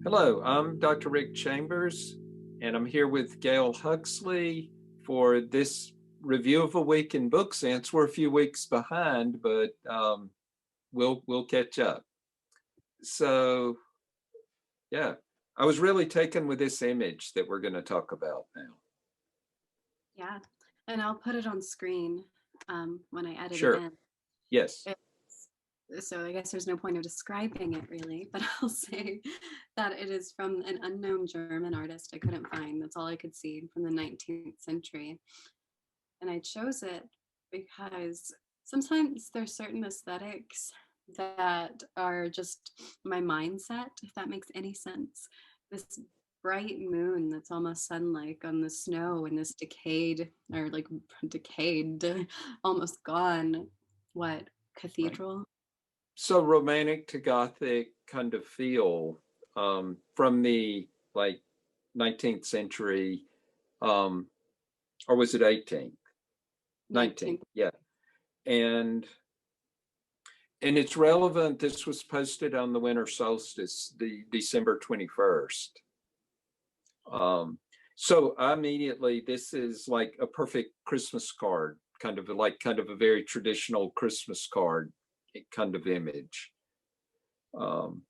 Hello, I'm Dr. Rick Chambers, and I'm here with Gail Huxley for this review of a week in book sense. We're a few weeks behind, but we'll catch up. So, yeah, I was really taken with this image that we're going to talk about now. Yeah, and I'll put it on screen when I edit it Sure. in. Yes. So I guess there's no point of describing it really, but I'll say that it is from an unknown German artist I couldn't find. That's all I could see from the 19th century. And I chose it because sometimes there's certain aesthetics that are just my mindset, if that makes any sense. This bright moon that's almost sun-like on the snow in this decayed or like decayed, almost gone, what, Right. cathedral? So romantic to Gothic kind of feel from the like 19th century, um, or was it 18th? 19th, 19th. yeah. And it's relevant. This was posted on the winter solstice, the December 21st. Um, so immediately, this is like a perfect Christmas card, kind of a very traditional Christmas card kind of image. Um,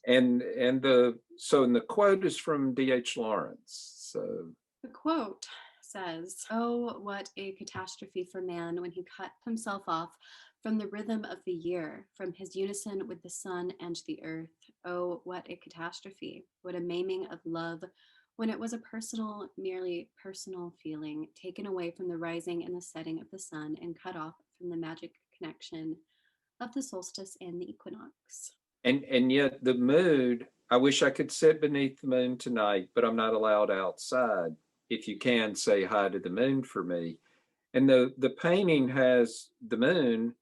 and the quote is from D.H. Lawrence. So The quote says, "Oh, what a catastrophe for man when he cut himself off from the rhythm of the year, from his unison with the sun and the earth. Oh, what a catastrophe, what a maiming of love when it was a personal, merely personal feeling, taken away from the rising and the setting of the sun and cut off from the magic connection of the solstice and the equinox." and yet the mood. I wish I could sit beneath the moon tonight, but I'm not allowed outside. If you can say hi to the moon for me. And the painting has the moon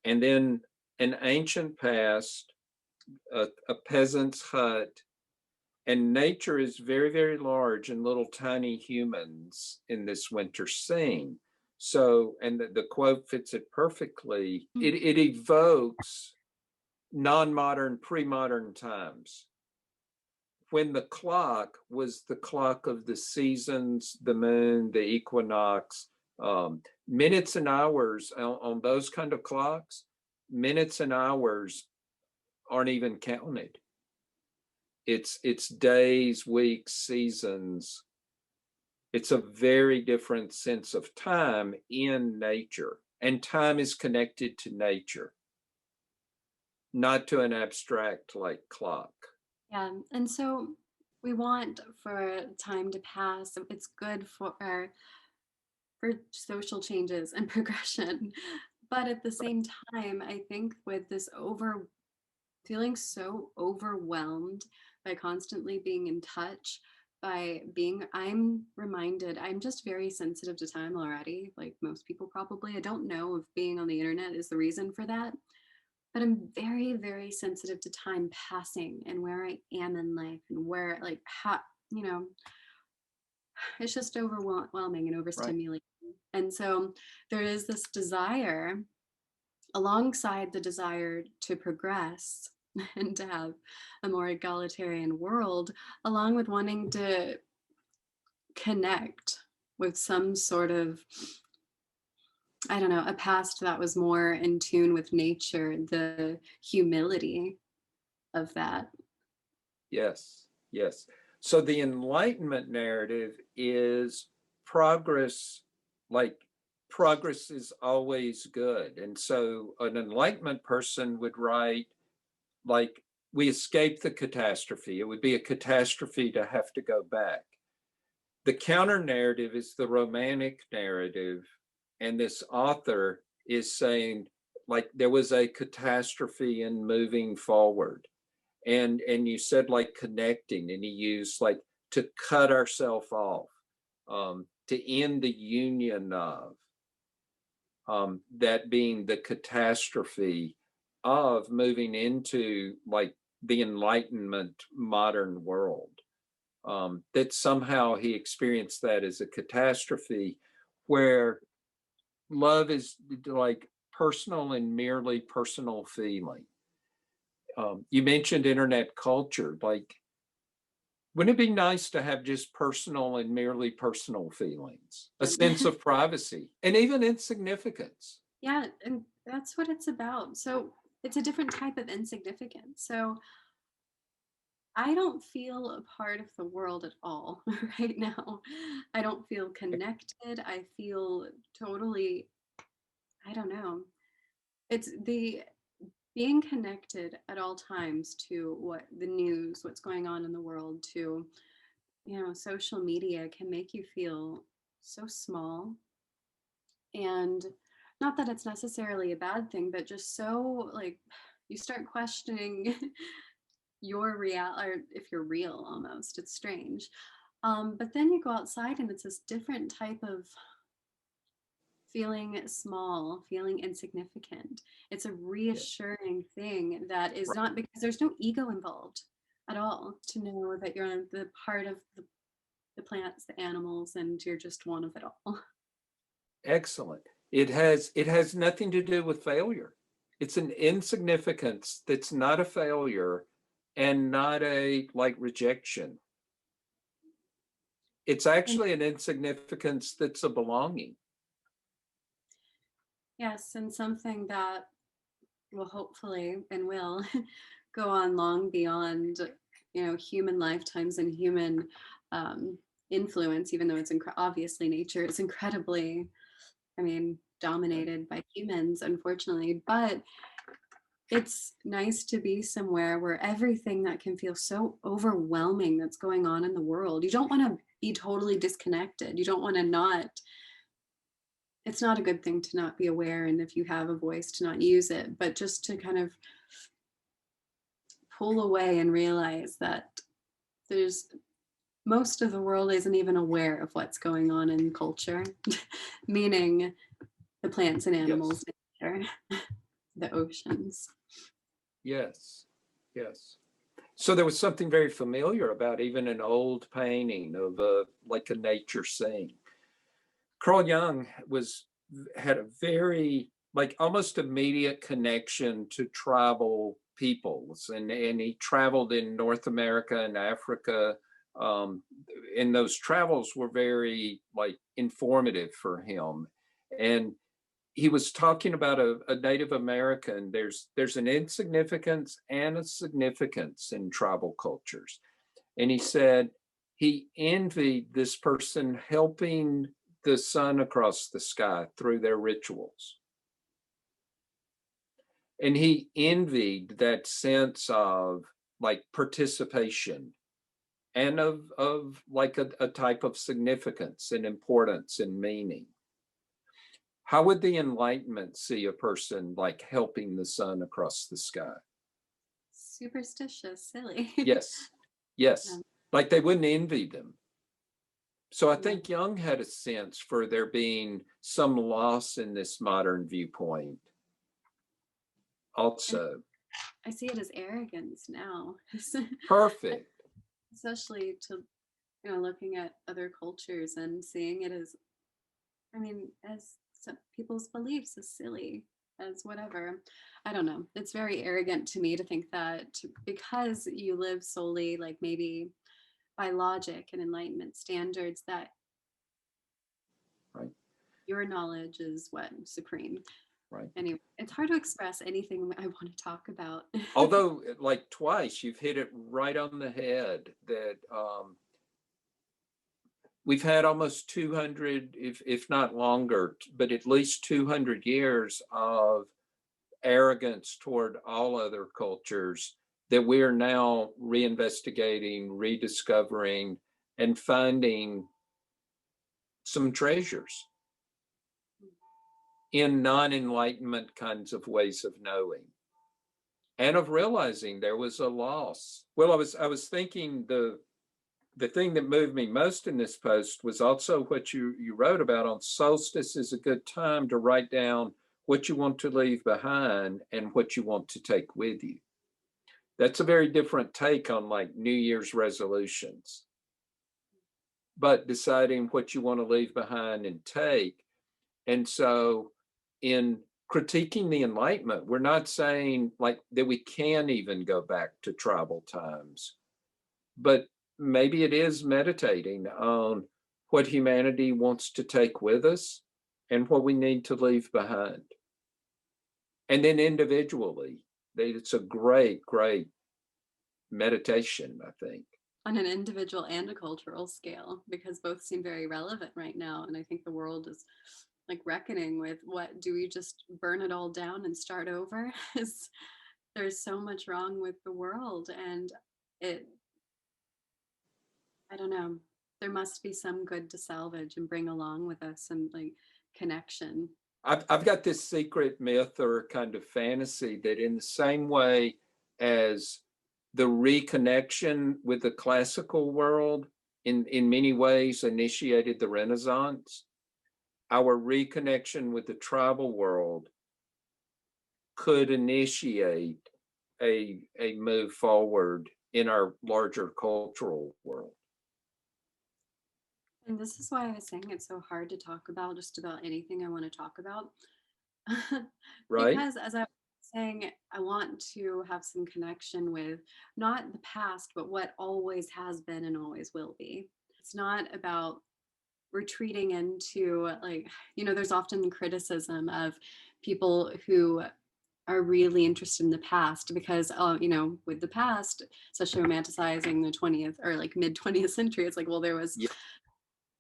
and then an ancient past, a peasant's hut, and nature is very, very large and little tiny humans in this winter scene. So, and the quote fits it perfectly. It evokes non-modern, pre-modern times when the clock was the clock of the seasons, the moon, the equinox, minutes and hours on those kind of clocks, minutes and hours aren't even counted. It's days, weeks, seasons. It's a very different sense of time in nature, and time is connected to nature, not to an abstract like clock. Yeah, and so we want for time to pass. It's good for social changes and progression. But at the same time, I think with this feeling so overwhelmed by constantly being in touch, I'm just very sensitive to time already, like most people probably. I don't know if being on the internet is the reason for that, but I'm very, very sensitive to time passing and where I am in life and where, like, how, you know, it's just overwhelming and Right. overstimulating. And so there is this desire alongside the desire to progress and to have a more egalitarian world, along with wanting to connect with some sort of, I don't know, a past that was more in tune with nature, the humility of that. Yes, yes. So the Enlightenment narrative is progress, like progress is always good. And so an Enlightenment person would write, like, we escaped the catastrophe. It would be a catastrophe to have to go back. The counter narrative is the Romantic narrative. And this author is saying, like, there was a catastrophe in moving forward, and you said like connecting, and he used like to cut ourselves off, to end the union of, that being the catastrophe of moving into like the Enlightenment modern world, that somehow he experienced that as a catastrophe where love is like personal and merely personal feeling. You mentioned internet culture. Like Wouldn't it be nice to have just personal and merely personal feelings, a sense of privacy, and even insignificance? Yeah, and that's what it's about. So it's a different type of insignificance. So I don't feel a part of the world at all right now. I don't feel connected. I feel totally, I don't know. It's the being connected at all times to what the news, what's going on in the world, to, social media can make you feel so small. And not that it's necessarily a bad thing, but just so like you start questioning your real, or if you're real almost. It's strange. But then you go outside and it's this different type of feeling small, feeling insignificant. It's a Yeah. reassuring thing that is Right. not, because there's no ego involved at all, to know that you're the part of the plants, the animals, and you're just one of it all. Excellent. It has nothing to do with failure. It's an insignificance that's not a failure and not a like rejection. It's And actually an insignificance that's a belonging. yes, and something that will hopefully and will go on long beyond, human lifetimes and human um, influence, even though it's obviously nature is incredibly, I mean, Right. dominated by humans, unfortunately. But it's nice to be somewhere where everything that can feel so overwhelming that's going on in the world, you don't want to be totally disconnected. You don't want to not, it's not a good thing to not be aware. And if you have a voice, to not use it, but just to kind of pull away and realize that there's most of the world isn't even aware of what's going on in culture, meaning the plants and animals, Yes. nature, the oceans. Yes. Yes. So there was something very familiar about even an old painting of a like a nature scene. Carl Jung was had a very like almost immediate connection to tribal peoples, and he traveled in North America and Africa. Um, and those travels were very like informative for him. And he was talking about a Native American. There's an insignificance and a significance in tribal cultures. And he said he envied this person helping the sun across the sky through their rituals. And he envied that sense of like participation and of like a type of significance and importance and meaning. How would the Enlightenment see a person like helping the sun across the sky? Superstitious, silly. Yes, yes. um, Like they wouldn't envy them. So I yeah. think Jung had a sense for there being some loss in this modern viewpoint And also. I see it as arrogance now, Perfect. especially to, looking at other cultures and seeing it as, I mean, as some people's beliefs as silly as whatever. I don't know. It's very arrogant to me to think that because you live solely like maybe by logic and enlightenment standards, that Right, your knowledge is what supreme. right. Anyway, it's hard to express anything I want to talk about. Although, like twice, you've hit it right on the head that we've had almost 200, if not longer, but at least 200 years of arrogance toward all other cultures that we are now reinvestigating, rediscovering, and finding some treasures in non-enlightenment kinds of ways of knowing and of realizing there was a loss. Well, I was thinking the thing that moved me most in this post was also what you wrote about on solstice is a good time to write down what you want to leave behind and what you want to take with you. That's a very different take on like New Year's resolutions, but deciding what you want to leave behind and take. And so in critiquing the Enlightenment, we're not saying like that we can even go back to tribal times, but maybe it is meditating on what humanity wants to take with us and what we need to leave behind. And then individually, it's a great, great meditation, I think. On an individual and a cultural scale, because both seem very relevant right now. And I think the world is like reckoning with, what do we just burn it all down and start over? Is there's so much wrong with the world, and it I don't know, there must be some good to salvage and bring along with us, and like connection. I've got this secret myth or kind of fantasy that in the same way as the reconnection with the classical world in many ways initiated the Renaissance, our reconnection with the tribal world could initiate a move forward in our larger cultural world. And this is why I was saying it's so hard to talk about just about anything I want to talk about. Right? Because as I was saying, I want to have some connection with not the past, but what always has been and always will be. It's not about retreating into, like, there's often criticism of people who are really interested in the past because, with the past, especially romanticizing the 20th or like mid 20th century, it's like, well, there was Yeah.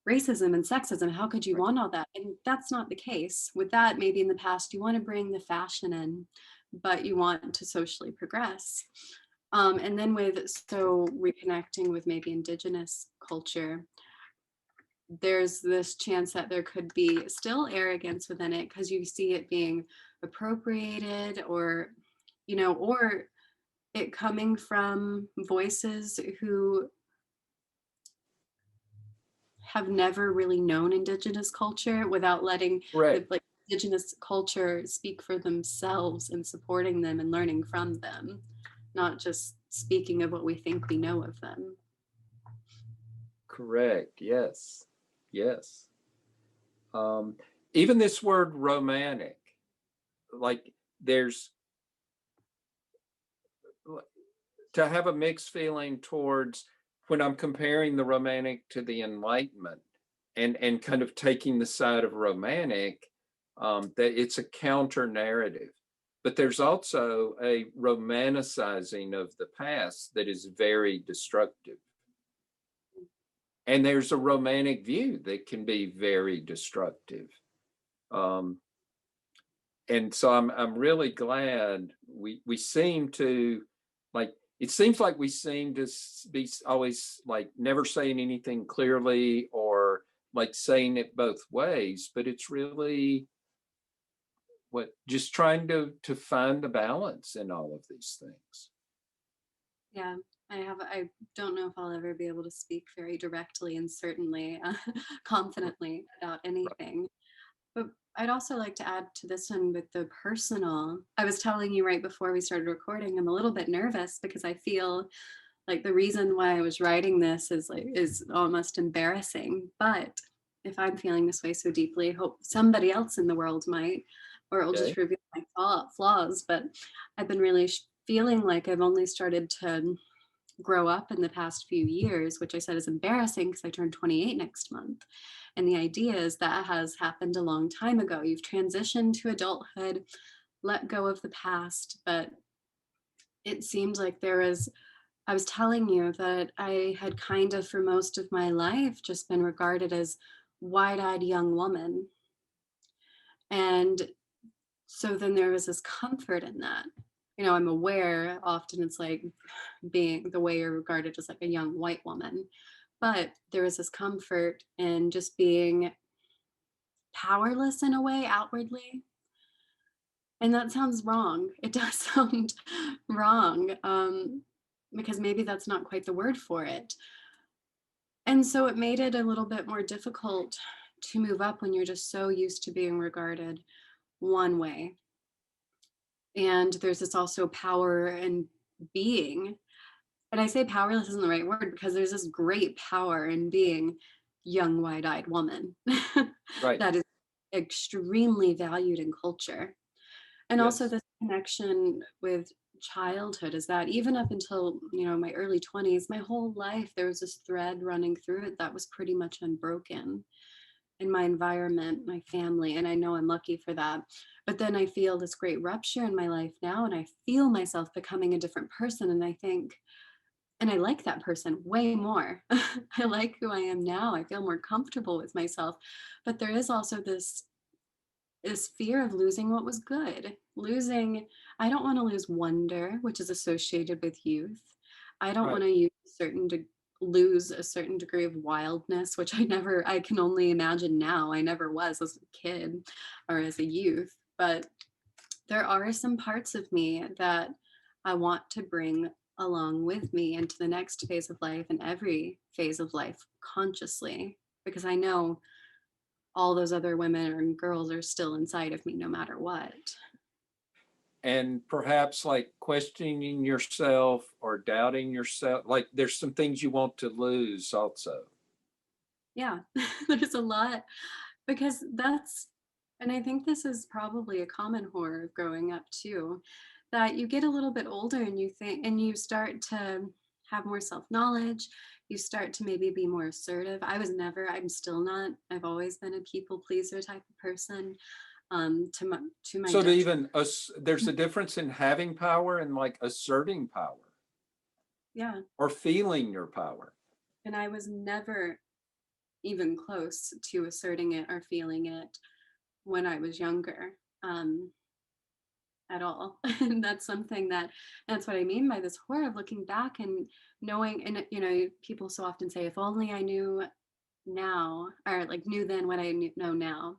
racism and sexism. How could you Right. want all that? And that's not the case. With that, maybe in the past, you want to bring the fashion in, but you want to socially progress. And then reconnecting with maybe indigenous culture, there's this chance that there could be still arrogance within it because you see it being appropriated, or it coming from voices who have never really known indigenous culture, without letting the Correct. like indigenous culture speak for themselves and supporting them and learning from them, not just speaking of what we think we know of them. Correct. Yes. Yes. Um, Even this word romantic, like there's to have a mixed feeling towards when I'm comparing the romantic to the Enlightenment and kind of taking the side of romantic, that it's a counter narrative. But there's also a romanticizing of the past that is very destructive. And there's a romantic view that can be very destructive. Um, and so I'm really glad we seem to, like, it seems like we seem to be always like never saying anything clearly or like saying it both ways, but it's really what just trying to find the balance in all of these things. Yeah, I don't know if I'll ever be able to speak very directly and certainly confidently about Right. anything. But I'd also like to add to this one with the personal. I was telling you right before we started recording, I'm a little bit nervous because I feel like the reason why I was writing this is almost embarrassing. But if I'm feeling this way so deeply, I hope somebody else in the world might, or it'll just Okay. reveal my flaws. But I've been really feeling like I've only started to grow up in the past few years, which I said is embarrassing because I turned 28 next month. And the idea is that has happened a long time ago. You've transitioned to adulthood, let go of the past, but it seems like I was telling you that I had kind of for most of my life just been regarded as wide-eyed young woman. And so then there was this comfort in that. I'm aware often it's like being the way you're regarded as like a young white woman, but there was this comfort in just being powerless in a way outwardly. And that sounds wrong. It does sound wrong, because maybe that's not quite the word for it. And so it made it a little bit more difficult to move up when you're just so used to being regarded one way. And there's this also power in being, and I say powerless isn't the right word because there's this great power in being young, wide-eyed woman Right. that is extremely valued in culture. And also Yes. this connection with childhood is that even up until, my early 20s, my whole life, there was this thread running through it that was pretty much unbroken in my environment, my family, and I know I'm lucky for that. But then I feel this great rupture in my life now, and I feel myself becoming a different person. And I think, and I like that person way more. I like who I am now. I feel more comfortable with myself. But there is also this fear of losing what was good. I don't want to lose wonder, which is associated with youth. I don't want Right. to lose a certain degree of wildness, which I can only imagine now. I never was as a kid or as a youth. But there are some parts of me that I want to bring along with me into the next phase of life and every phase of life consciously, because I know all those other women and girls are still inside of me no matter what. And perhaps like questioning yourself or doubting yourself, like there's some things you want to lose also. Yeah, there's a lot because and I think this is probably a common horror of growing up too, that you get a little bit older and you start to have more self knowledge. You start to maybe be more assertive. I'm still not, I've always been a people pleaser type of person, to my So to detriment. even us, there's a difference in having power and like asserting power Yeah. or feeling your power. And I was never even close to asserting it or feeling it when I was younger, at all. And that's what I mean by this horror of looking back and knowing, and people so often say, if only I knew now, or like knew then what know now,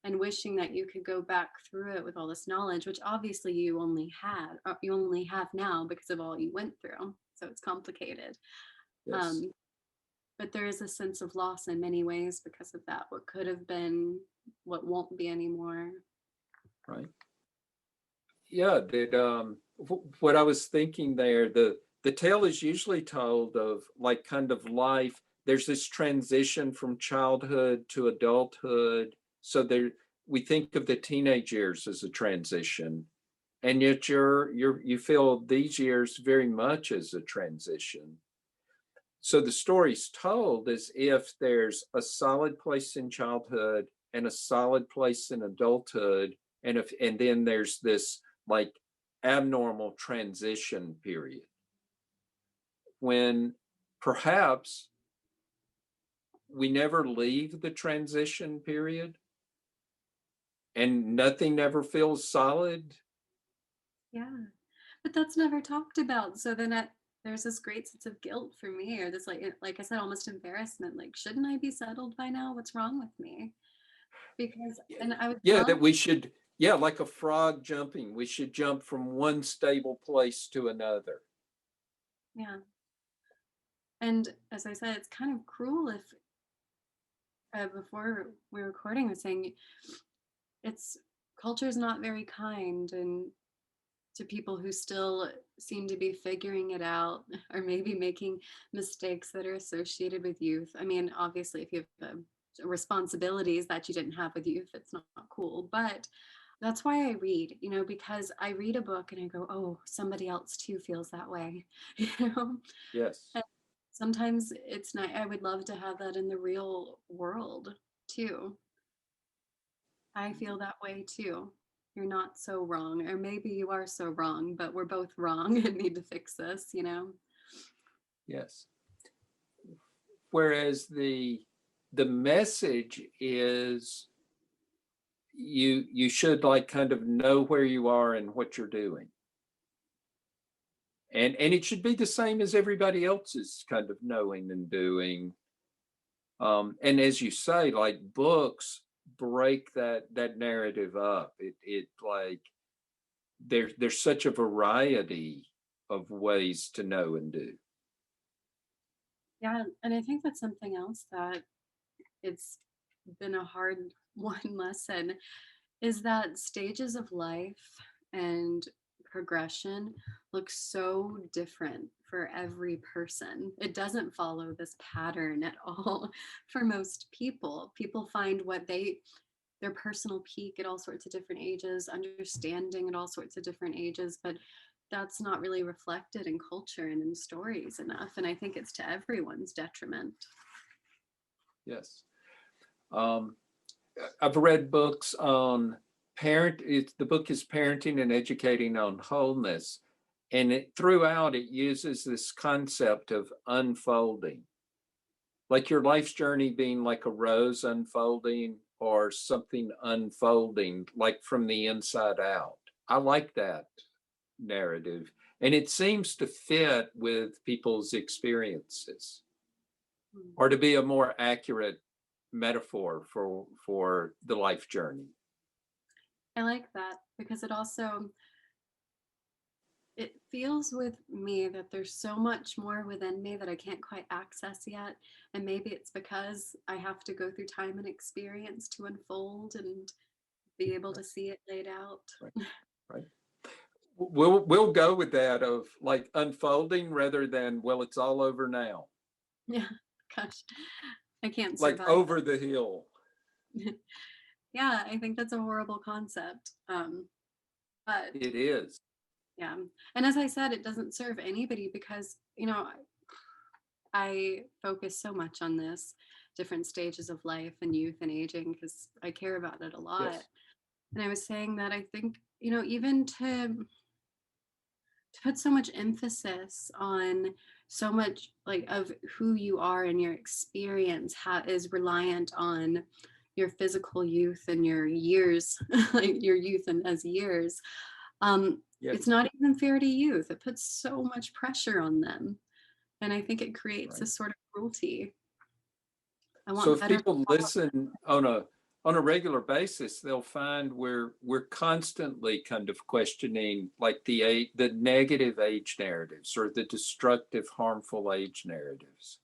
and wishing that you could go back through it with all this knowledge, which obviously you only have now because of all you went through. So it's complicated. Yes. Um, but there is a sense of loss in many ways because of that. What could have been, what won't be anymore. Right. Yeah. What I was thinking there, the tale is usually told of like kind of life. There's this transition from childhood to adulthood. So we think of the teenage years as a transition, and yet you feel these years very much as a transition. So the story's told as if there's a solid place in childhood and a solid place in adulthood, and then there's this like abnormal transition period when perhaps we never leave the transition period and nothing ever feels solid. Yeah. But that's never talked about. So then there's this great sense of guilt for me, or this, like I said, almost embarrassment. Like, shouldn't I be settled by now? What's wrong with me? Because, and I would Yeah, love, that we should, yeah, like a frog jumping, we should jump from one stable place to another. yeah. And as I said, it's kind of cruel if, before we were recording, I was saying it's culture is not very kind and to people who still seem to be figuring it out or maybe making mistakes that are associated with youth. I mean, obviously, if you have responsibilities that you didn't have with youth, it's not cool. But that's why I read, because I read a book and I go, oh, somebody else too feels that way, you know? Yes. And sometimes it's not, I would love to have that in the real world too. I feel that way too. You're not so wrong, or maybe you are so wrong, but we're both wrong and need to fix this. Yes. Whereas the message is you should like kind of know where you are and what you're doing. And it should be the same as everybody else's kind of knowing and doing. And as you say, like books break that narrative up. It like there's such a variety of ways to know and do. Yeah, and I think that's something else that it's been a hard one lesson is that stages of life and progression look so different for every person. It doesn't follow this pattern at all for most people. People find their personal peak at all sorts of different ages, understanding at all sorts of different ages, but that's not really reflected in culture and in stories enough. And I think it's to everyone's detriment. Yes. Um, I've read books on the book is Parenting and Educating on Wholeness. And throughout it uses this concept of unfolding, like your life's journey being like a rose unfolding or something unfolding, like from the inside out. I like that narrative. And it seems to fit with people's experiences, or to be a more accurate metaphor for the life journey. I like that because it feels with me that there's so much more within me that I can't quite access yet. And maybe it's because I have to go through time and experience to unfold and be able to see it laid out. Right. Right. We'll go with that of like unfolding rather than, well, it's all over now. Yeah, gosh, I can't Like survive over the hill. that. Yeah, I think that's a horrible concept. But It is. yeah, and as I said, it doesn't serve anybody because, I focus so much on this different stages of life and youth and aging because I care about it a lot. Yes. And I was saying that I think, even to put so much emphasis on so much like of who you are and your experience is reliant on your physical youth and your years, like your youth and as years. It's Yes. not even fair to youth. It puts so much pressure on them. And I think it creates Right. this sort of cruelty. I So want if better. people listen on a regular basis, they'll find we're constantly kind of questioning like the negative age narratives or the destructive, harmful age narratives.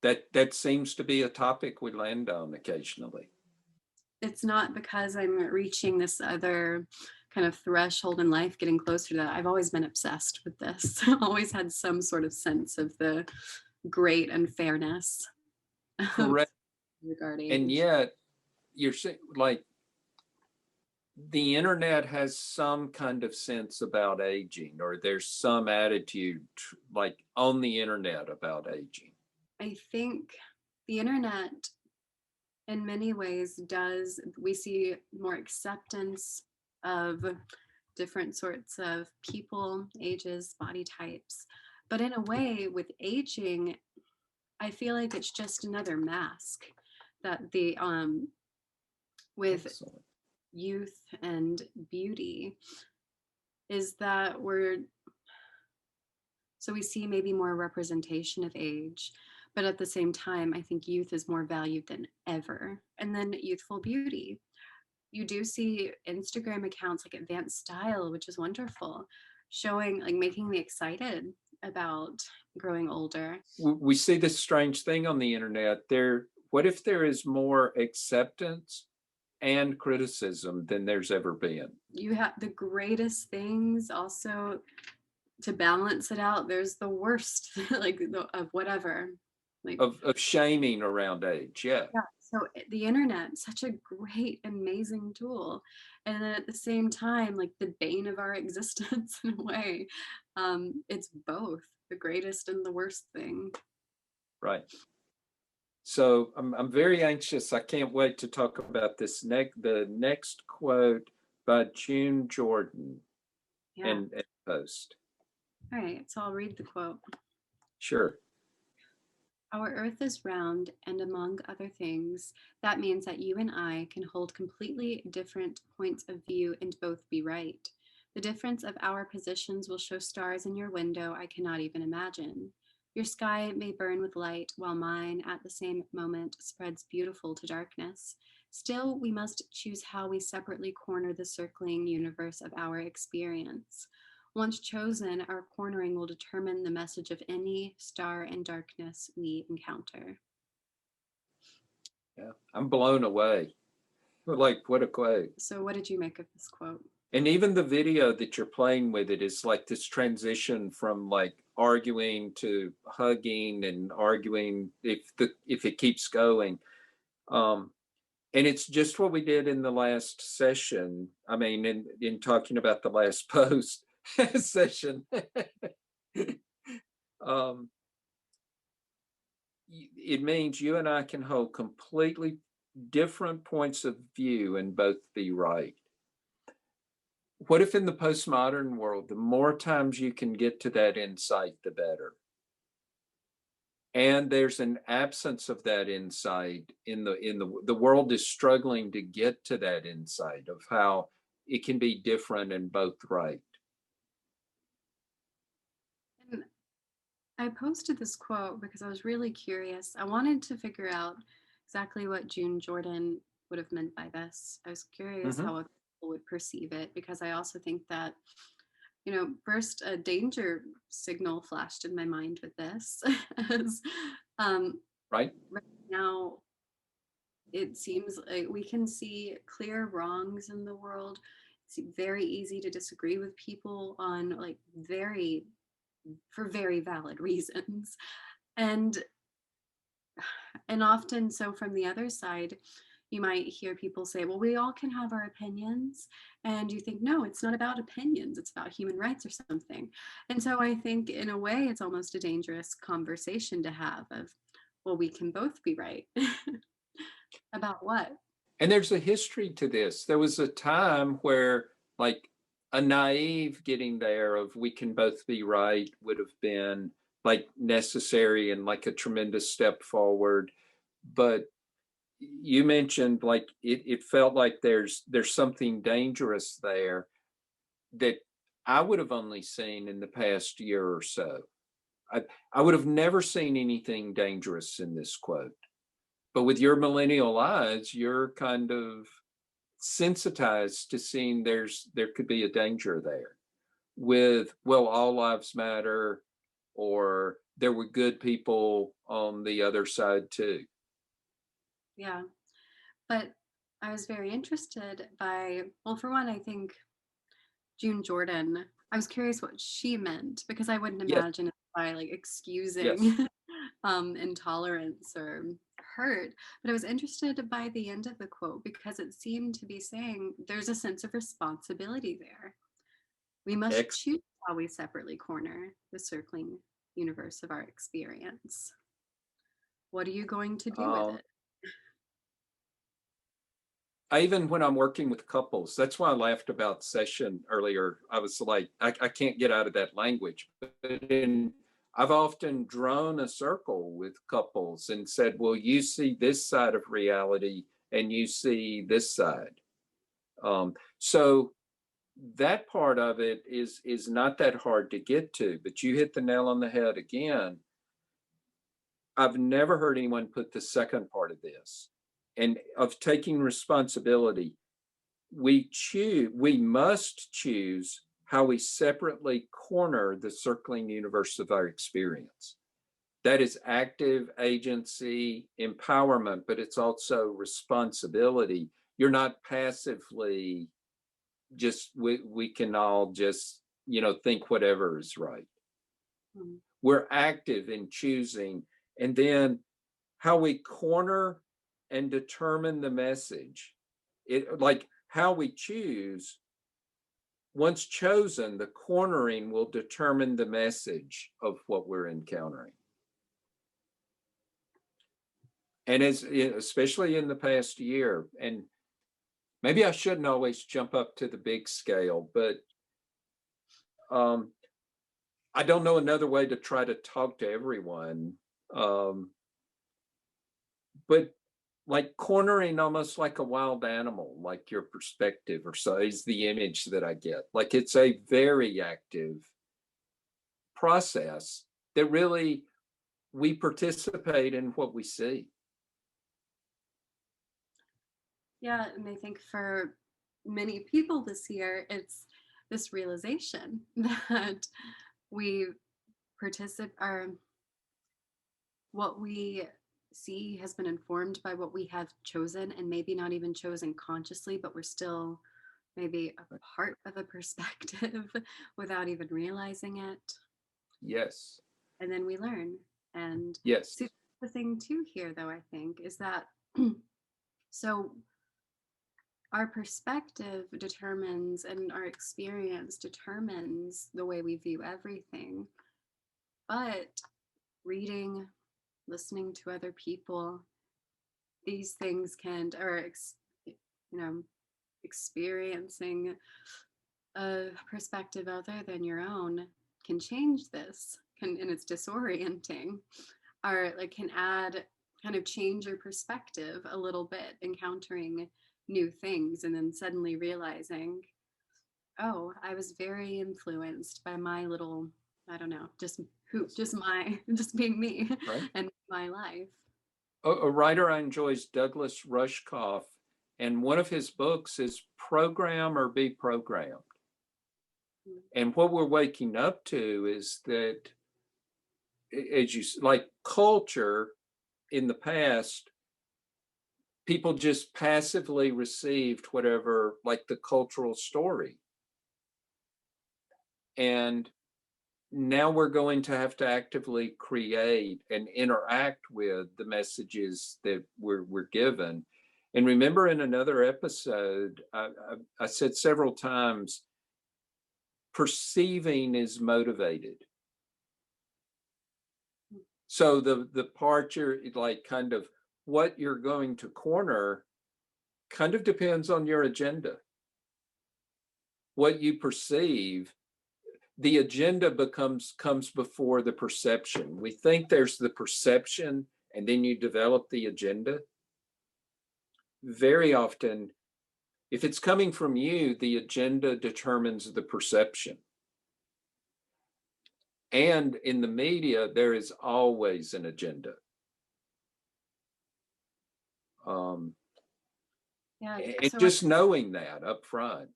That seems to be a topic we land on occasionally. It's not because I'm reaching this other kind of threshold in life, getting closer to that. I've always been obsessed with this. Always had some sort of sense of the great and fairness Correct. And regarding. yet you're saying like the internet has some kind of sense about aging, or there's some attitude like on the internet about aging. I think the internet in many ways we see more acceptance of different sorts of people, ages, body types. But in a way, with aging, I feel like it's just another mask that with Excellent. youth and beauty is that we see maybe more representation of age, but at the same time, I think youth is more valued than ever. And then youthful beauty. You do see Instagram accounts like Advanced Style, which is wonderful, showing like making me excited about growing older. We see this strange thing on the internet. What if there is more acceptance and criticism than there's ever been? You have the greatest things also to balance it out. There's the worst, like of whatever, like Of shaming around age. Yeah. yeah. So the internet, such a great, amazing tool, and then at the same time, like the bane of our existence in a way. It's both the greatest and the worst thing. Right. So I'm very anxious. I can't wait to talk about the next quote by June Jordan Yeah. and post. All right. So I'll read the quote. Sure. Our earth is round, and among other things, that means that you and I can hold completely different points of view and both be right. The difference of our positions will show stars in your window I cannot even imagine. Your sky may burn with light, while mine, at the same moment, spreads beautiful to darkness. Still, we must choose how we separately corner the circling universe of our experience. Once chosen, our cornering will determine the message of any star in darkness we encounter. Yeah. I'm blown away. Like, what a quote. So, what did you make of this quote? And even the video that you're playing with it is like this transition from like arguing to hugging and arguing if it keeps going. Um, and it's just what we did in the last session. I mean, in talking about the last post, session. um, it means you and I can hold completely different points of view and both be right. What if in the postmodern world, the more times you can get to that insight, the better? And there's an absence of that insight the world is struggling to get to that insight of how it can be different and both right. And I posted this quote because I was really curious. I wanted to figure out exactly what June Jordan would have meant by this. I was curious Mm-hmm. how other people would perceive it because I also think that, first a danger signal flashed in my mind with this as Right. right now it seems like we can see clear wrongs in the world. It's very easy to disagree with people on like for very valid reasons. And often so from the other side, you might hear people say, well, we all can have our opinions. And you think, no, it's not about opinions, it's about human rights or something. And so I think in a way it's almost a dangerous conversation to have of, well, we can both be right. About what? And there's a history to this. There was a time where, like, a naive getting there of we can both be right would have been like necessary and like a tremendous step forward. But you mentioned like it felt like there's something dangerous there that I would have only seen in the past year or so. I, I would have never seen anything dangerous in this quote. But with your millennial eyes, you're kind of sensitized to seeing there could be a danger there with, well, all lives matter, or there were good people on the other side too. Yeah. But I was very interested by, well, for one, I think June Jordan, I was curious what she meant because I wouldn't Yes, imagine it by like yes. excusing intolerance or hurt. But I was interested by the end of the quote because it seemed to be saying there's a sense of responsibility there. We must Ex- choose how we separately corner the circling universe of our experience. What are you going to do with um, it? even when I'm working with couples, that's why I laughed about session earlier. I was like, I can't get out of that language. I've often drawn a circle with couples and said, well, you see this side of reality and you see this side. So that part of it is not that hard to get to, but you hit the nail on the head again. I've never heard anyone put the second part of this and of taking responsibility. We must choose how we separately corner the circling universe of our experience. That is active agency, empowerment, but it's also responsibility. You're not passively just we can all just think whatever is right. Mm. We're active in choosing, and then how we corner and determine the message. It like how we choose. Once chosen, the cornering will determine the message of what we're encountering. And as especially in the past year, and maybe I shouldn't always jump up to the big scale, but um, I don't know another way to try to talk to everyone. Um, but like cornering almost like a wild animal, like your perspective or so is the image that I get. Like it's a very active process that really we participate in what we see. Yeah, and I think for many people this year, it's this realization that we participate, or what we see has been informed by what we have chosen, and maybe not even chosen consciously, but we're still maybe a part of a perspective without even realizing it. Yes. And then we learn. And Yes. see, the thing too here, though, I think, is that so our perspective determines and our experience determines the way we view everything. But reading, listening to other people, these things can, you know, experiencing a perspective other than your own can change this, and it's disorienting, or like can add, kind of change your perspective a little bit, encountering new things and then suddenly realizing, oh, I was very influenced by my little, I don't know, just my, just being me right? and my life. A writer I enjoy is Douglas Rushkoff, and one of his books is Program or Be Programmed. Mm. And what we're waking up to is that, as you like, culture in the past, people just passively received whatever, like the cultural story. And now we're going to have to actively create and interact with the messages that we're given. And remember, in another episode, I said several times, perceiving is motivated. So the part you're like, kind of what you're going to corner kind of depends on your agenda. What you perceive, the agenda comes before the perception. We think there's the perception and then you develop the agenda. Very often, if it's coming from you, the agenda determines the perception. And in the media, there is always an agenda. Yeah. And So just knowing that up front.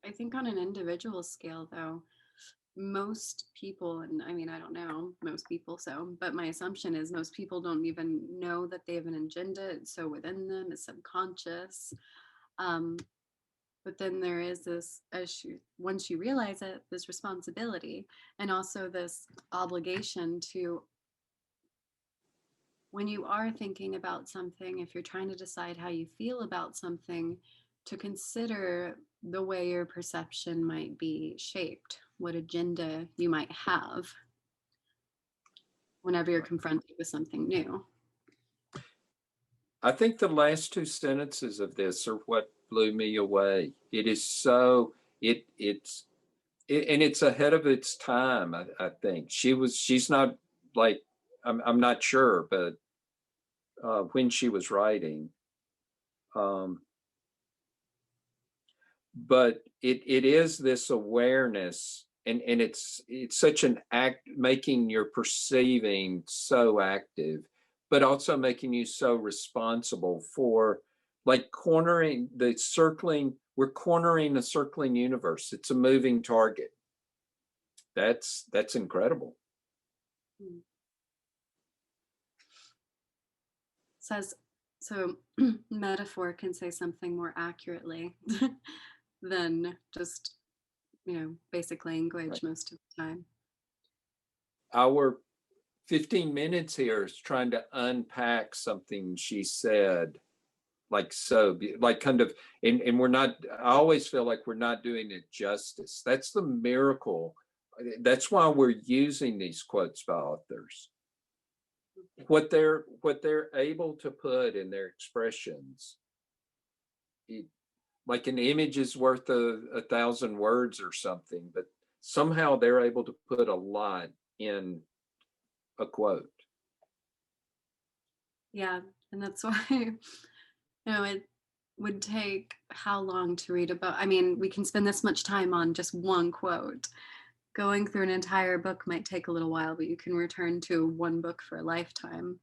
I think on an individual scale, though, most people, and I mean, I don't know most people, so, but my assumption is most people don't even know that they have an agenda. It's so within them, it's subconscious. Um, but then there is this, once you realize it, this responsibility and also this obligation to, when you are thinking about something, if you're trying to decide how you feel about something, to consider the way your perception might be shaped, what agenda you might have whenever you're confronted with something new. I think the last two sentences of this are what blew me away. It is so and it's ahead of its time. I think she's not like, I'm not sure, but when she was writing, um, but it is this awareness, and it's such an act, making your perceiving so active, but also making you so responsible for, like, cornering the circling, we're cornering a circling universe. It's a moving target. That's incredible. Hmm. Says, so metaphor can say something more accurately than just, basic language Right. most of the time. Our 15 minutes here is trying to unpack something she said, like, so, like, kind of, and we're not, I always feel like we're not doing it justice. That's the miracle. That's why we're using these quotes by authors. What they're able to put in their expressions, it, like, an image is worth a thousand words or something, but somehow they're able to put a lot in a quote. Yeah, and that's why, it would take how long to read a book? I mean, we can spend this much time on just one quote. Going through an entire book might take a little while, but you can return to one book for a lifetime.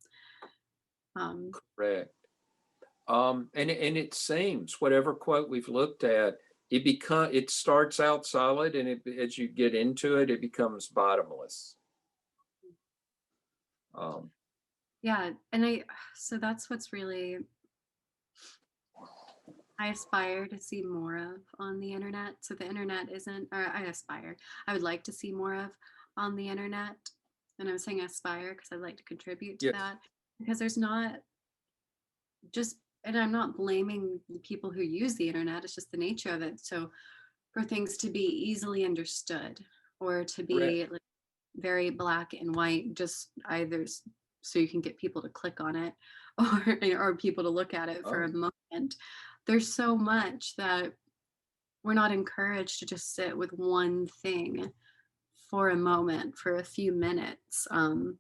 Correct. And it seems whatever quote we've looked at, it starts out solid, and as you get into it, it becomes bottomless. Um, Yeah, so that's what's really, I aspire to see more of on the internet. So the internet isn't, or I would like to see more of on the internet. And I'm saying aspire because I'd like to contribute to yes, that, because there's not just and I'm not blaming the people who use the internet, it's just the nature of it. So for things to be easily understood or to be Correct. like very black and white, just either so you can get people to click on it or people to look at it for Oh, a moment. There's so much that we're not encouraged to just sit with one thing for a moment, for a few minutes on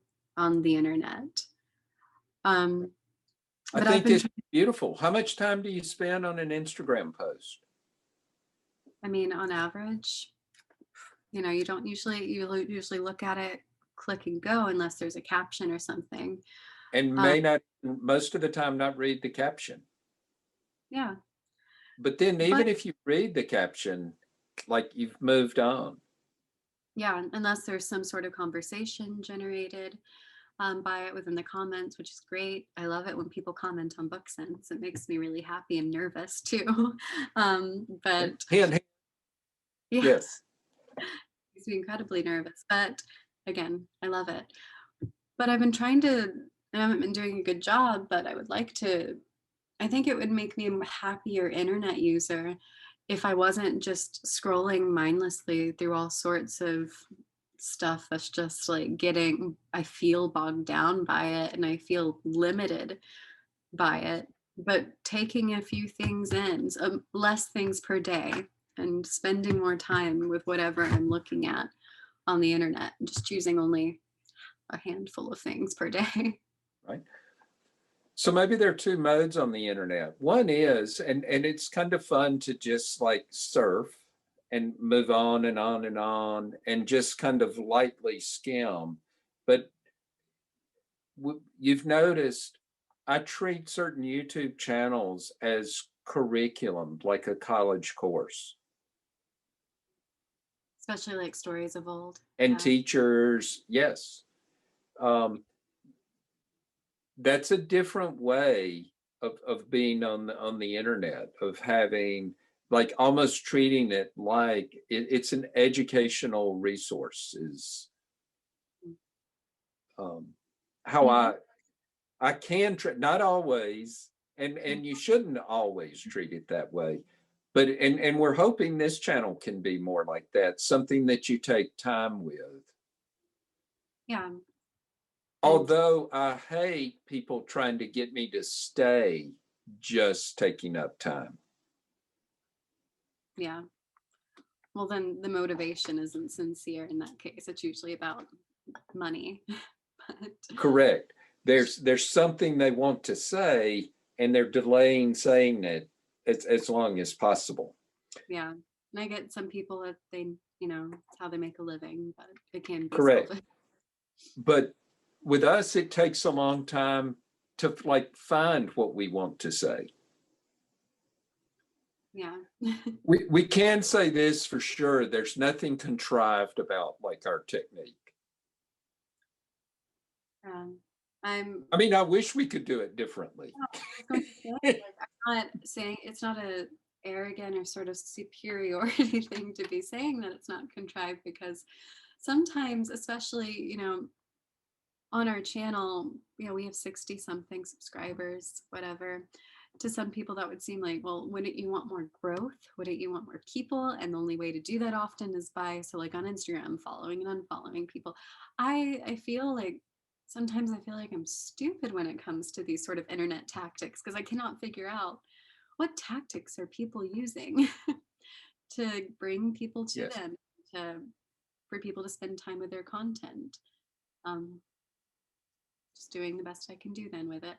the internet. Um, I but I've think been this is beautiful. How much time do you spend on an Instagram post? I mean, on average, you don't usually look at it, click and go unless there's a caption or something. And Um, may not, most of the time, not read the caption. yeah, But then but even if you read the caption, like you've moved on. yeah, unless there's some sort of conversation generated by it within the comments, which is great. I love it when people comment on book sense. It makes me really happy and nervous too. But Hint, yeah, yes. makes me incredibly nervous. But again, I love it. But I've been trying to, I haven't been doing a good job, but I would like to. I think it would make me a happier internet user if I wasn't just scrolling mindlessly through all sorts of stuff that's just like I feel bogged down by it and I feel limited by it. But taking a few things in, less things per day, and spending more time with whatever I'm looking at on the internet, just choosing only a handful of things per day. Right. So maybe there are two modes on the internet. One is, and it's kind of fun to just like surf and move on and on and on and just kind of lightly skim. But you've noticed I treat certain YouTube channels as curriculum, like a college course. Especially like stories of old. And Yeah. teachers, yes. Um, that's a different way of being on the internet, of having like almost treating it like it's an educational resource is um, how And it I can not always, is. and you shouldn't always treat it that way, but and we're hoping this channel can be more like that, something that you take time with. Yeah. And Although I hate people trying to get me to stay just taking up time. yeah. Well, then the motivation isn't sincere in that case. It's usually about money. But Correct. There's something they want to say and they're delaying saying it as long as possible. yeah. And I get some people that it's how they make a living, but it can be Correct. selfish. But with us, it takes a long time to like find what we want to say. Yeah. We can say this for sure. There's nothing contrived about like our technique. um, I'm I mean, I wish we could do it differently. I was going to say, like, I'm not saying it's not a arrogant or sort of superiority thing to be saying that it's not contrived because sometimes, especially, on our channel, we have 60 something subscribers, whatever. To some people, that would seem like, well, wouldn't you want more growth? Wouldn't you want more people? And the only way to do that often is by, so like on Instagram, following and unfollowing people. I feel like sometimes I feel like I'm stupid when it comes to these sort of internet tactics because I cannot figure out what tactics are people using to bring people to Yes. them, to for people to spend time with their content. Um, just doing the best I can do then with it.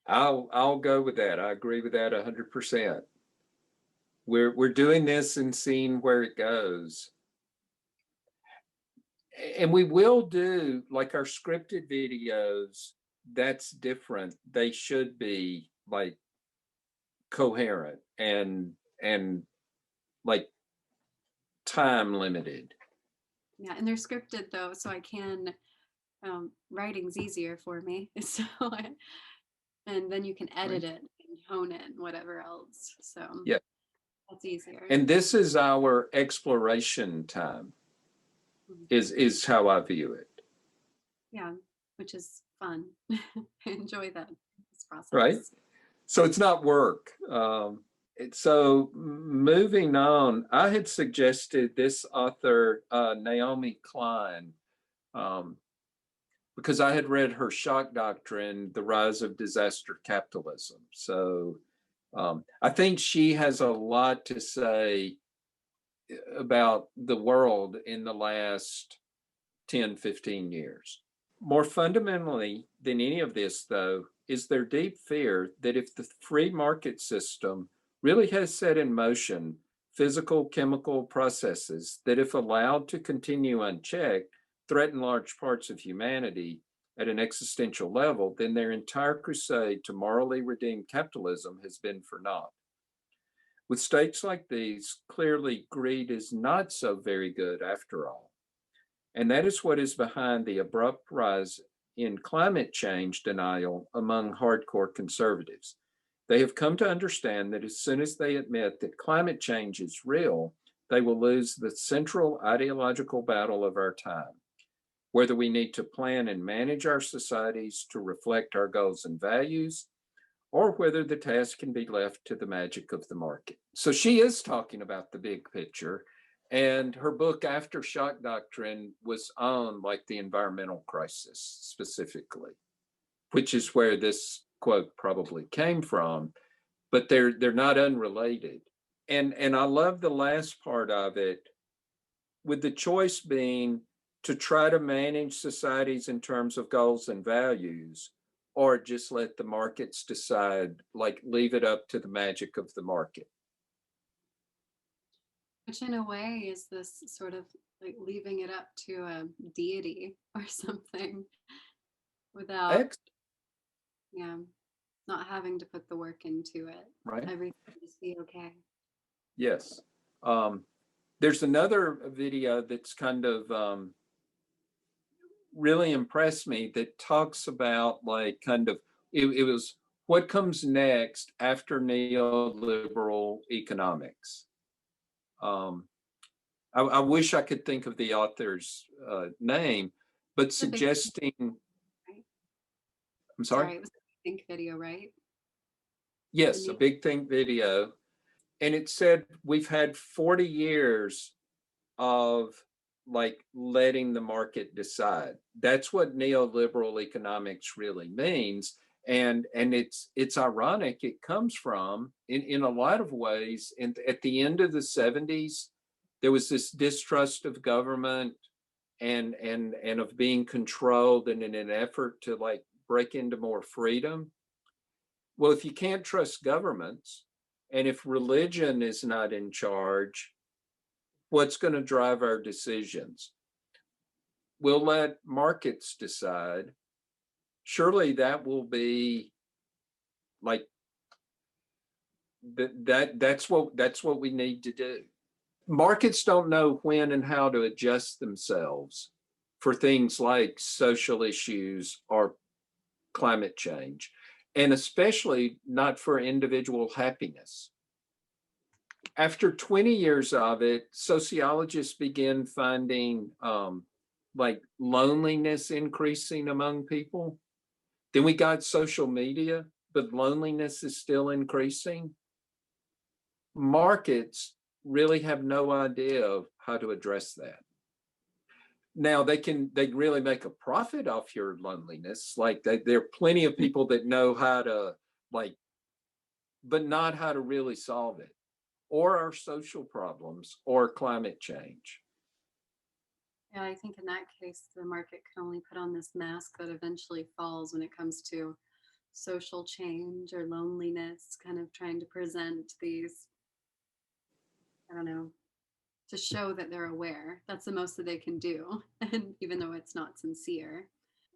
I'll go with that. I agree with that 100%. We're doing this and seeing where it goes. And we will do like our scripted videos, that's different. They should be like coherent and like time limited. Yeah, and they're scripted though, so I can writing's easier for me. And then you can Right. edit it and hone it and whatever else. So Yeah. that's easier. And this is our exploration time, Mhm. is how I view it. Yeah, which is fun. I enjoy that this Right. process. So it's not work. So moving on, I had suggested this author, Naomi Klein, um, because I had read her shock doctrine, The Rise of Disaster Capitalism. So I think she has a lot to say about the world in the last 10, 15 years. More fundamentally than any of this, though, is their deep fear that if the free market system really has set in motion physical chemical processes that, if allowed to continue unchecked, threaten large parts of humanity at an existential level, then their entire crusade to morally redeem capitalism has been for naught. With stakes like these, clearly greed is not so very good after all. And that is what is behind the abrupt rise in climate change denial among hardcore conservatives. They have come to understand that as soon as they admit that climate change is real, they will lose the central ideological battle of our time, whether we need to plan and manage our societies to reflect our goals and values, or whether the task can be left to the magic of the market. So she is talking about the big picture. And her book, After Shock Doctrine, was on like the environmental crisis specifically, which is where this quote probably came from. But they're not unrelated. And I love the last part of it, with the choice being to try to manage societies in terms of goals and values, or just let the markets decide, like leave it up to the magic of the market. Which in a way is this sort of like leaving it up to a deity or something without, X, yeah, not having to put the work into it. right? Everything just be okay. Yes. Um, there's another video that's kind of really impressed me that talks about like kind of it was what comes next after neoliberal economics. Um, I wish I could think of the author's name, but It's a big, suggesting, right? I'm sorry? Sorry, it was a think video, right? The Yes, a new, big think video. And it said we've had 40 years of like letting the market decide. That's what neoliberal economics really means. And it's ironic. It comes from in a lot of ways. And at the end of the 70s, there was this distrust of government and of being controlled, and in an effort to like break into more freedom. Well, if you can't trust governments, and if religion is not in charge, what's going to drive our decisions? We'll let markets decide. Surely that will be like that's what we need to do. Markets don't know when and how to adjust themselves for things like social issues or climate change, and especially not for individual happiness. After 20 years of it, sociologists begin finding like loneliness increasing among people. Then we got social media, but loneliness is still increasing. Markets really have no idea of how to address that. Now they really make a profit off your loneliness. Like there are plenty of people that know how to like, but not how to really solve it, or our social problems, or climate change. yeah, I think in that case, the market can only put on this mask that eventually falls when it comes to social change or loneliness, kind of trying to present these, I don't know, to show that they're aware. That's the most that they can do. And even though it's not sincere.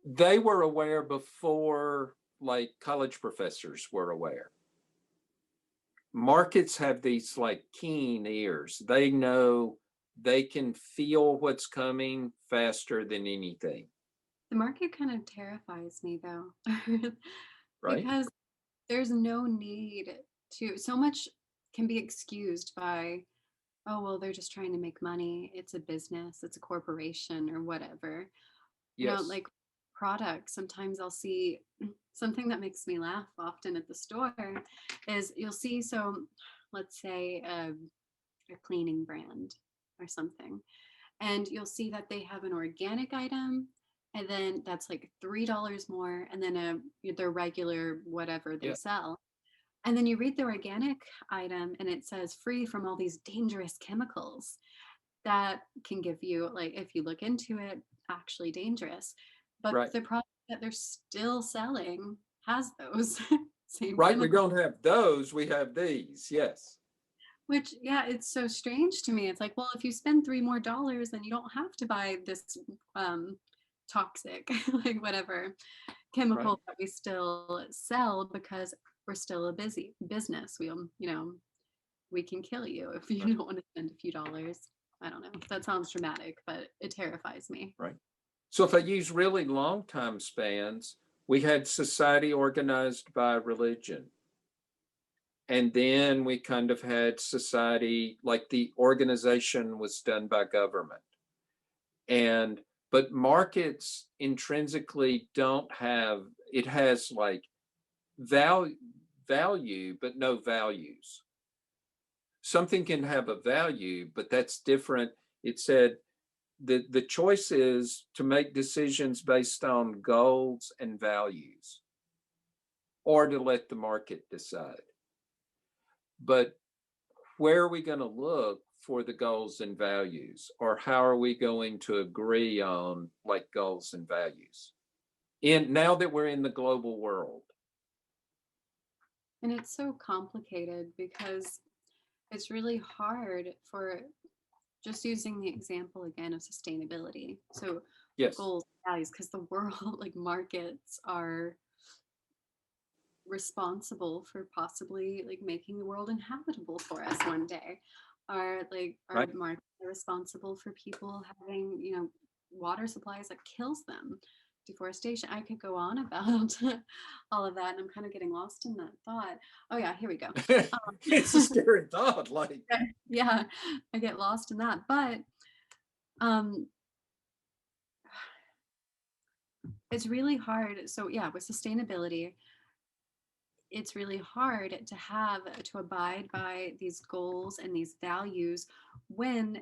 They were aware before like college professors were aware. Markets have these like keen ears. They know, they can feel what's coming faster than anything, The market kind of terrifies me though, right? because there's no need to, so much can be excused by, oh, well, they're just trying to make money. It's a business, it's a corporation or whatever. Yes. Like products, sometimes I'll see something that makes me laugh often at the store is you'll see, so let's say a cleaning brand or something, and you'll see that they have an organic item, and then that's like $3 more, and then their regular whatever they Yeah. sell. And then you read the organic item and it says free from all these dangerous chemicals that can give you, like, if you look into it, actually dangerous. But Right. the product that they're still selling has those same Right. We chemicals. don't have those. We have these. Yes. Which, yeah, it's so strange to me. It's like, well, if you spend $3 more, then you don't have to buy this um, toxic, like whatever Right. chemical that we still sell because we're still a busy business. We can kill you if you Right. don't want to spend a few dollars. I don't know. That sounds dramatic, but it terrifies me. Right. So if I use really long time spans, we had society organized by religion. And then we kind of had society, like the organization was done by government. And, but markets intrinsically don't have, it has like value, but no values. Something can have a value, but that's different. It said the choice is to make decisions based on goals and values or to let the market decide. But where are we going to look for the goals and values, or how are we going to agree on like goals and values in now that we're in the global world? And it's so complicated because it's really hard for, just using the example again of sustainability. So Yes. goals, values, because the world, like markets are responsible for possibly like making the world inhabitable for us one day. Our Right. markets are responsible for people having, water supplies that kills them, deforestation. I could go on about all of that, and I'm kind of getting lost in that thought. Oh yeah, here we go. It's a scary thought. Like, Yeah, I get lost in that. But um it's really hard. So yeah, with sustainability, it's really hard to abide by these goals and these values when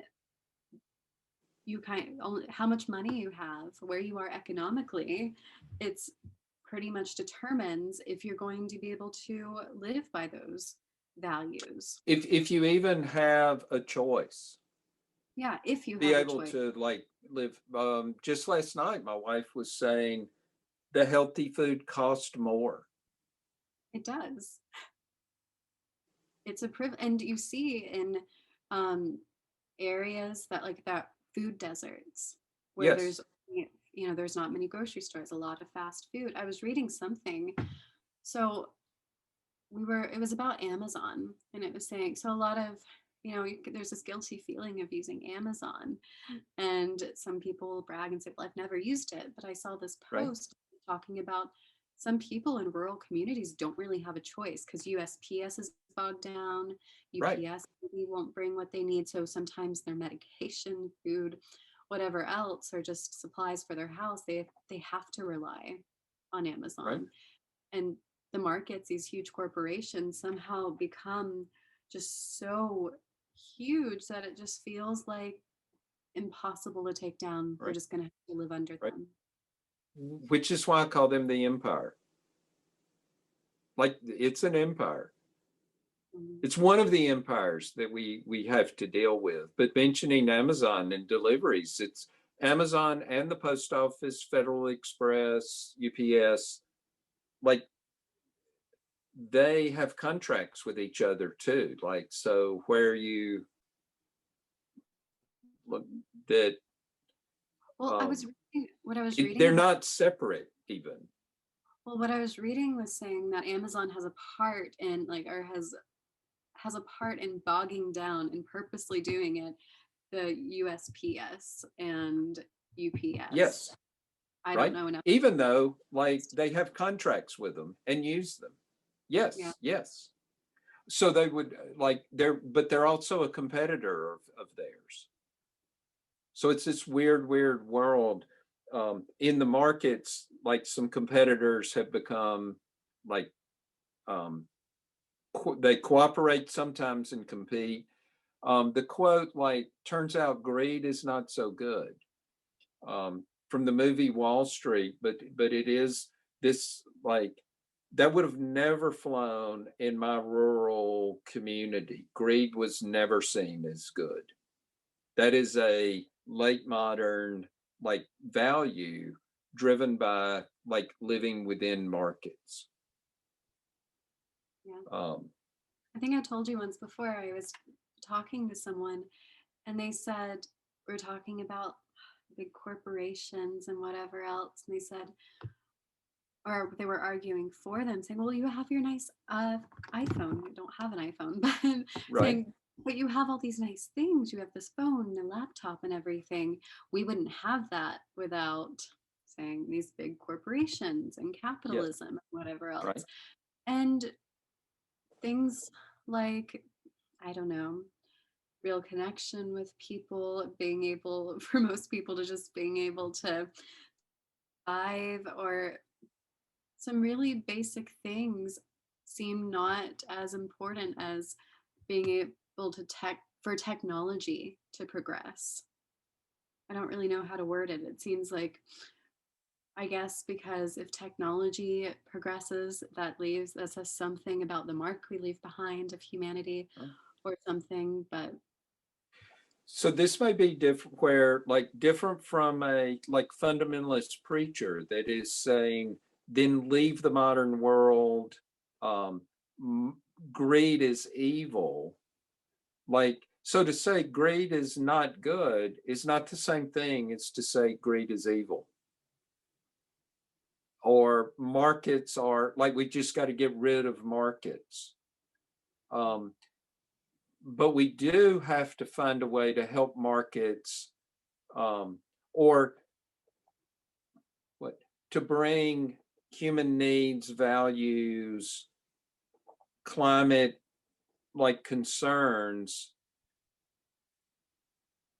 you only how much money you have, where you are economically. It's pretty much determines if you're going to be able to live by those values. if you even have a choice, Yeah, if you be have a able choice. to like live. Just last night, my wife was saying the healthy food cost more. It does. It's a privilege, and you see in um, areas that, like that, food deserts where Yes. there's not many grocery stores, a lot of fast food. I was reading something, so it was about Amazon, and it was saying, so a lot of, there's this guilty feeling of using Amazon, and some people brag and say, well, I've never used it, but I saw this Right. post talking about some people in rural communities don't really have a choice because USPS is bogged down. Right. UPS maybe won't bring what they need. So sometimes their medication, food, whatever else, or just supplies for their house, they have to rely on Right. Amazon. And the markets, these huge corporations, somehow become just so huge that it just feels like impossible to take down. We're Right. just going to have to live under Right. them. Which is why I call them the empire. Like it's an empire. Mhm. It's one of the empires that we have to deal with. But mentioning Amazon and deliveries, it's Amazon and the post office, Federal Express, UPS, like they have contracts with each other too. Like so where you look that Well, um what I was they're reading was, not separate even. well, what I was reading was saying that Amazon has a part in, like, or has a part in bogging down and purposely doing it, the USPS and UPS. Yes, I don't right? know enough. Even though like they have contracts with them and use them. Yeah. Yes, yes. So they would like but they're also a competitor of theirs. So it's this weird world. in the markets, like some competitors have become like they cooperate sometimes and compete. The quote, like, turns out greed is not so good, from the movie Wall Street, but it is this, like, that would have never flown in my rural community. Greed was never seen as good. That is a late modern, like, value driven by, like, living within markets. Yeah. Um, I think I told you once before, I was talking to someone and they said, we're talking about big corporations and whatever else. And they said, or they were arguing for them, saying, well, you have your nice iPhone. You don't have an iPhone, but right. saying, but you have all these nice things. You have this phone and a laptop and everything. We wouldn't have that without saying these big corporations and Yes. capitalism and whatever Right. else. And things like, I don't know, real connection with people, being able, for most people, to just being able to survive, or some really basic things seem not as important as being able to for technology to progress. I don't really know how to word it. It seems like, I guess, because if technology progresses, that says something about the mark we leave behind of humanity or something. But So this may be different, where, like, different from a, like, fundamentalist preacher that is saying, then leave the modern world. Um, Greed is evil. Like, so to say greed is not good is not the same thing as to say greed is evil. Or markets are, like, we just got to get rid of markets. Um, but we do have to find a way to help markets, or what, to bring human needs, values, climate, like, concerns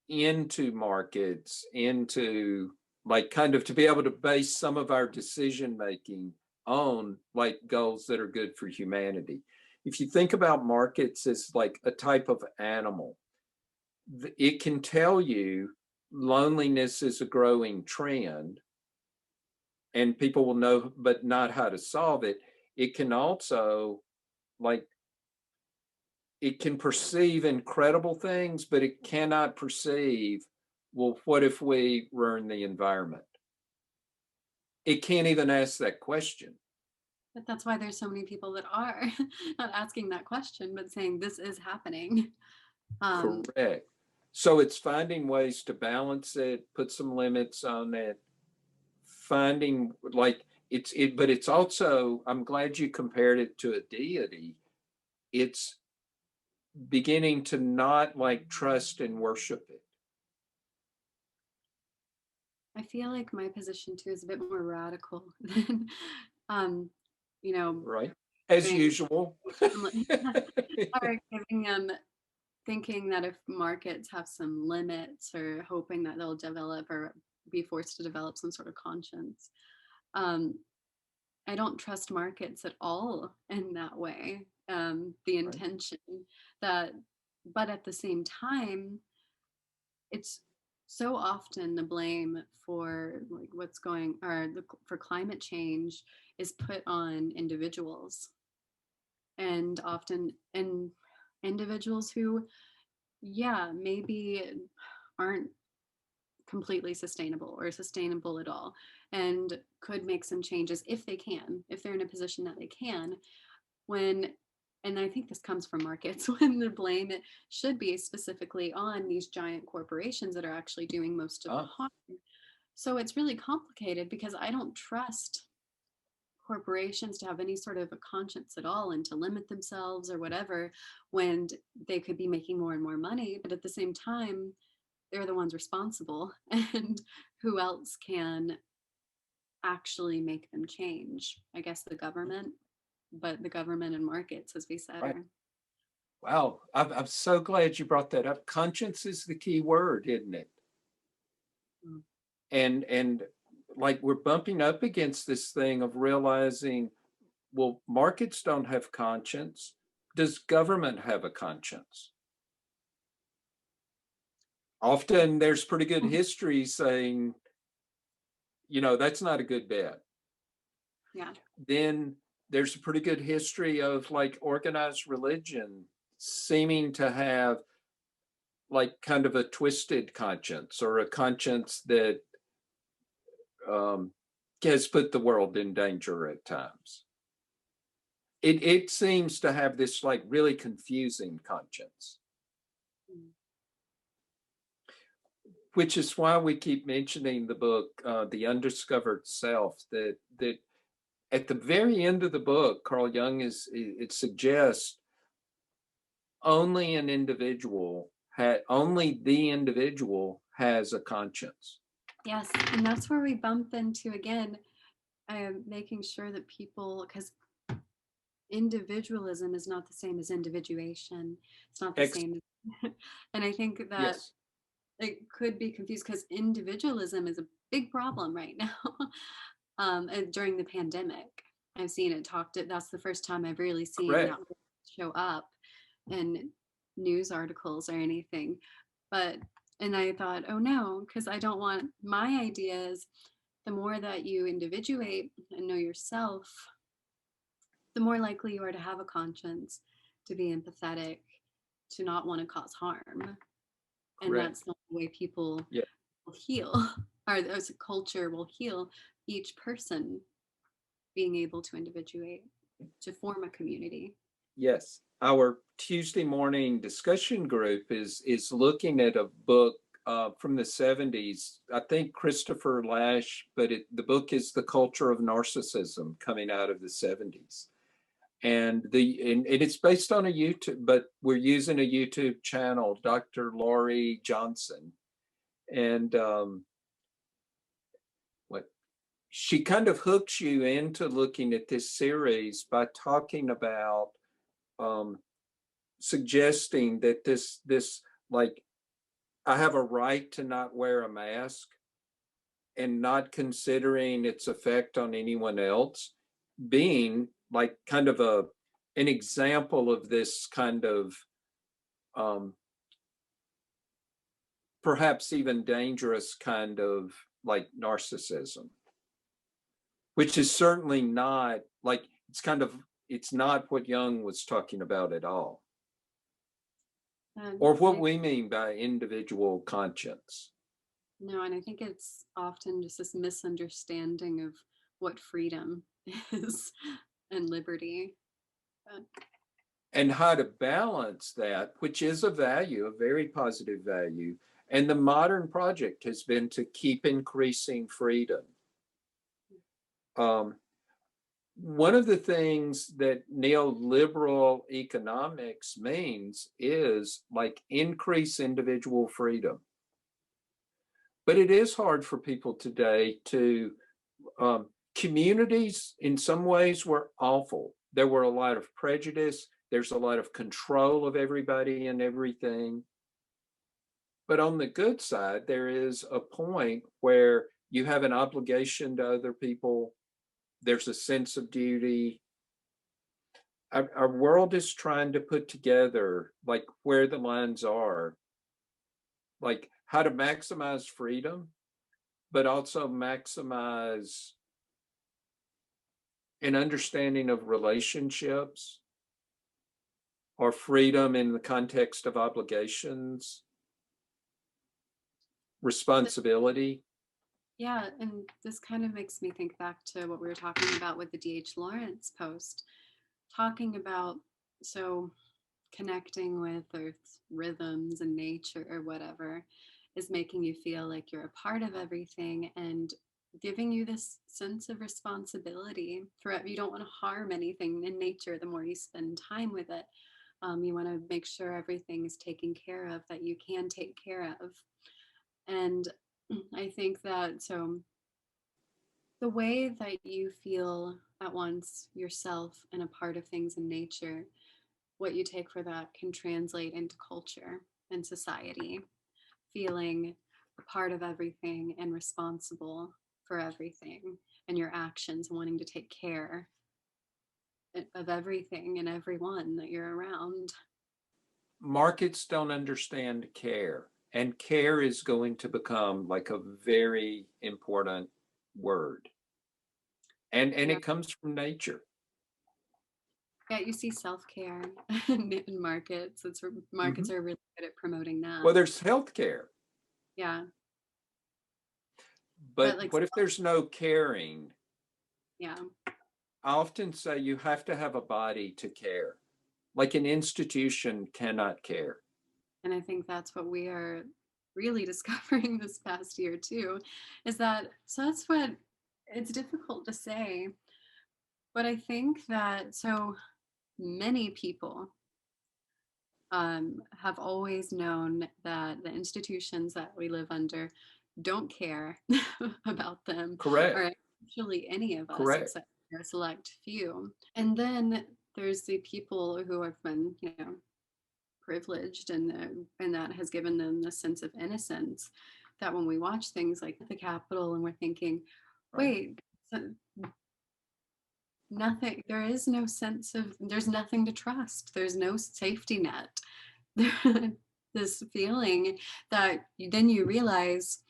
into markets, into, like, kind of to be able to base some of our decision making on, like, goals that are good for humanity. If you think about markets as like a type of animal, it can tell you loneliness is a growing trend and people will know, but not how to solve it. It can also, like, it can perceive incredible things, but it cannot perceive, well, what if we ruin the environment? It can't even ask that question. that's why there's so many people that are not asking that question, but saying this is happening. Correct. So it's finding ways to balance it, put some limits on it, finding, like, but it's also, I'm glad you compared it to a deity. It's beginning to not, like, trust and worship it. I feel like my position too is a bit more radical than, um, you know, Right. As giving, usual. or giving thinking that if markets have some limits, or hoping that they'll develop or be forced to develop some sort of conscience. Um, I don't trust markets at all in that way. The Right. intention that, but at the same time, it's so often the blame for, like, what's going, or for climate change is put on individuals, and often and individuals who, yeah, maybe aren't completely sustainable or sustainable at all, and could make some changes if they can, if they're in a position that they can, when, and I think this comes from markets, when the blame should be specifically on these giant corporations that are actually doing most of the Ah, harm. So it's really complicated because I don't trust corporations to have any sort of a conscience at all and to limit themselves or whatever, when they could be making more and more money, but at the same time they're the ones responsible, and who else can actually make them change? I guess the government, but the government and markets, as we said, right. are. Wow. I'm so glad you brought that up. Conscience is the key word, isn't it? Mm. And like we're bumping up against this thing of realizing, well, markets don't have conscience. Does government have a conscience? Often there's pretty good history saying, that's not a good bet. Yeah. Then there's a pretty good history of like organized religion seeming to have like kind of a twisted conscience, or a conscience that has put the world in danger at times. It seems to have this like really confusing conscience, which is why we keep mentioning the book, The Undiscovered Self, that at the very end of the book, Carl Jung it suggests only the individual has a conscience. Yes, and that's where we bump into again, making sure that people, because individualism is not the same as individuation. It's not the same. And I think that Yes. it could be confused because individualism is a big problem right now. And during the pandemic, I've seen it talked. That's the first time I've really seen Correct. that show up in news articles or anything. And I thought, oh no, because I don't want my ideas. The more that you individuate and know yourself, the more likely you are to have a conscience, to be empathetic, to not want to cause harm. And Correct. that's not the way people Yeah. will heal, or as a culture will heal. Each person being able to individuate, to form a community. Yes. Our Tuesday morning discussion group is looking at a book from the 70s. I think Christopher Lasch, but the book is The Culture of Narcissism, coming out of the 70s. And it's based on a YouTube, but we're using a YouTube channel, Dr. Laurie Johnson. And she kind of hooks you into looking at this series by talking about suggesting that this like, I have a right to not wear a mask, and not considering its effect on anyone else, being like kind of an example of this kind of perhaps even dangerous kind of like narcissism, which is certainly not like, it's not what Jung was talking about at all, or what we mean by individual conscience. No, and I think it's often just this misunderstanding of what freedom is and liberty. And how to balance that, which is a value, a very positive value. And the modern project has been to keep increasing freedom. One of the things that neoliberal economics means is like increase individual freedom. But it is hard for people today to, communities in some ways were awful. There were a lot of prejudice. There's a lot of control of everybody and everything. But on the good side, there is a point where you have an obligation to other people. There's a sense of duty. Our world is trying to put together like where the lines are, like how to maximize freedom, but also maximize an understanding of relationships, or freedom in the context of obligations, responsibility. Yeah, and this kind of makes me think back to what we were talking about with the D.H. Lawrence post, talking about so connecting with Earth's rhythms and nature or whatever is making you feel like you're a part of everything and giving you this sense of responsibility for it. You don't want to harm anything in nature the more you spend time with it. You want to make sure everything is taken care of that you can take care of. And I think that so the way that you feel at once yourself and a part of things in nature, what you take for that can translate into culture and society, feeling a part of everything and responsible for everything and your actions, wanting to take care of everything and everyone that you're around. Markets don't understand care, and care is going to become like a very important word. And Yeah. it comes from nature. Yeah, you see self-care in markets. Markets Mhm. are really good at promoting that. Well, there's healthcare, Yeah. But but like, what if there's no caring? yeah. I often say you have to have a body to care. Like an institution cannot care. And I think that's what we are really discovering this past year too, is that, so that's what, it's difficult to say, but I think that so many people have always known that the institutions that we live under don't care about them, or Correct. actually any of us Correct. except for a select few. And then there's the people who have been, privileged, and that has given them the sense of innocence, that when we watch things like the Capitol and we're thinking, Right. wait, so nothing, there is no sense of, there's nothing to trust, there's no safety net. This feeling that then you realize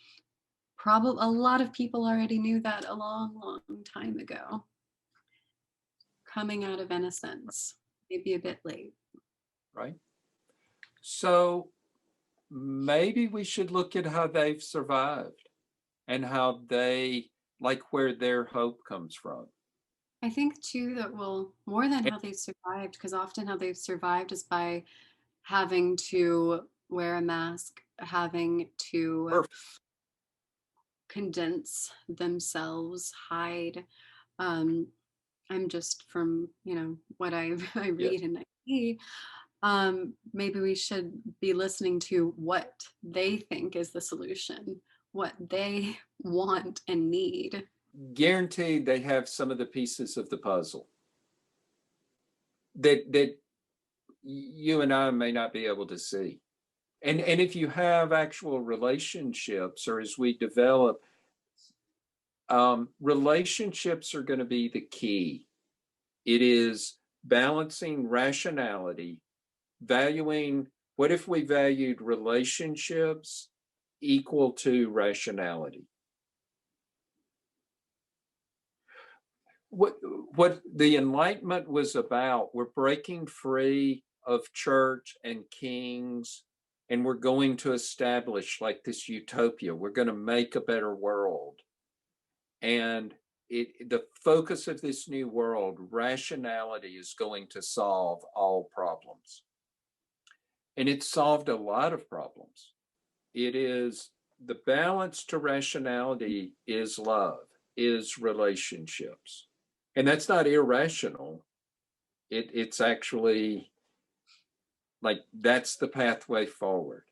probably a lot of people already knew that a long, long time ago, coming out of innocence, maybe a bit late. Right. So maybe we should look at how they've survived and how they, like where their hope comes from. I think too that, well, more than And how they've survived, because often how they've survived is by having to wear a mask, having to birth, condense themselves, hide. Um, I'm just from, what I yes. read and I see. Maybe we should be listening to what they think is the solution, what they want and need. Guaranteed they have some of the pieces of the puzzle that you and I may not be able to see. And if you have actual relationships, or as we develop, relationships are going to be the key. It is balancing rationality, valuing. What if we valued relationships equal to rationality? What the Enlightenment was about, we're breaking free of church and kings, and we're going to establish like this utopia. We're going to make a better world. And the focus of this new world, rationality, is going to solve all problems. And it's solved a lot of problems. It is the balance to rationality is love, is relationships. And that's not irrational. It's actually like that's the pathway forward.